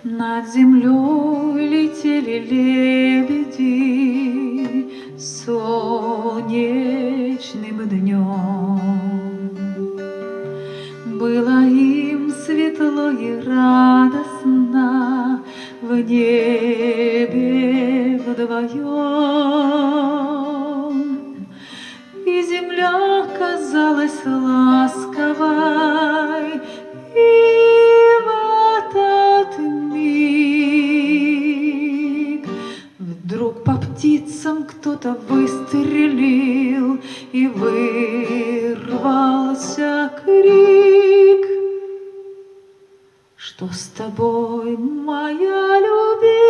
Над землей летели лебеди солнечным днем. Было им светло и радостно в небе вдвоем, и земля казалась ласковой, и в этот миг вдруг по птицам кто-то выстрелил, и вырвался крик: что с тобой, моя любимая?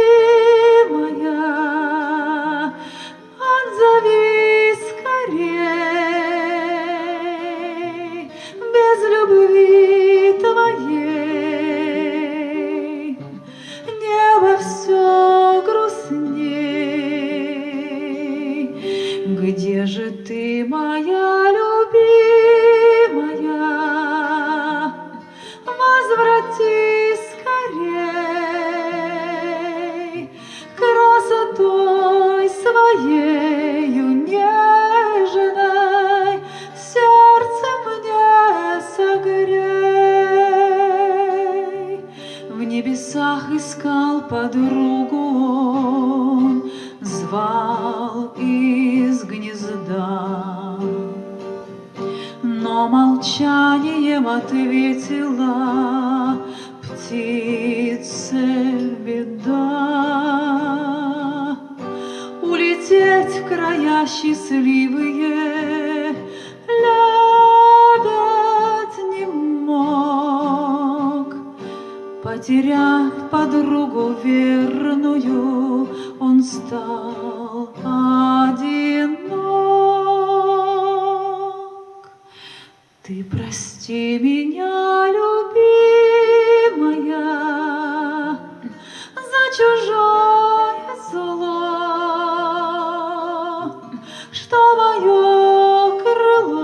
Отзовись скорей, без любви твоей небо все грустней. Где же ты, моя любимая? Возвратись скорей, красотой своею нежной сердце мне согрей. В небесах искал подругу он, звал из гнезда, но молчанием ответила птице беда. Улететь в края счастливые лебедь не мог, потеряв подругу верную, он стал одинок. Ты прости меня, любимая, за чужое зло, что мое крыло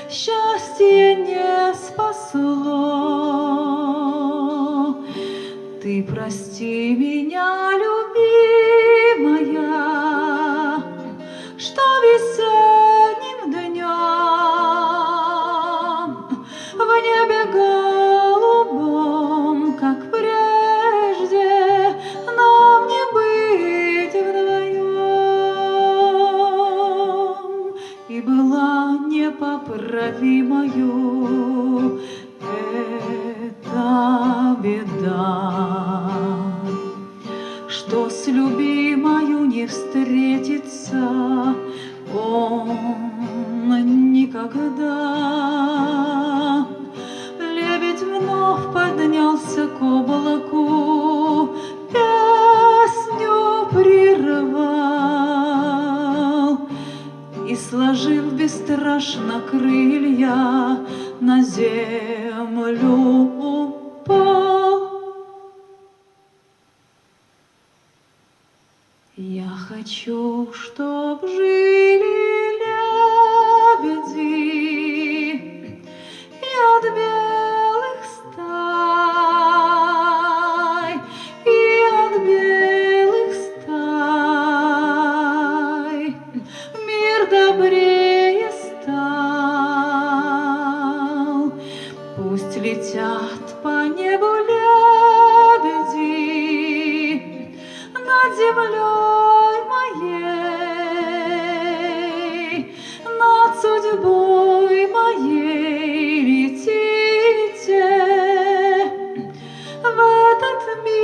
счастье не спасло. Ты прости меня, любимая, что весенним днем в небе голубом, как прежде, нам не быть вдвоем. И была непоправимою эта беда, что с любимою не встретится он никогда. Лебедь вновь поднялся к облаку, песню прервал и, сложив бесстрашно крылья, на землю упал. Я хочу, чтоб жили лебеди и от белых стай, и от белых стай мир добрее стал. Пусть летят по небу лебеди над землей моей, над судьбой моей летите в этот мир.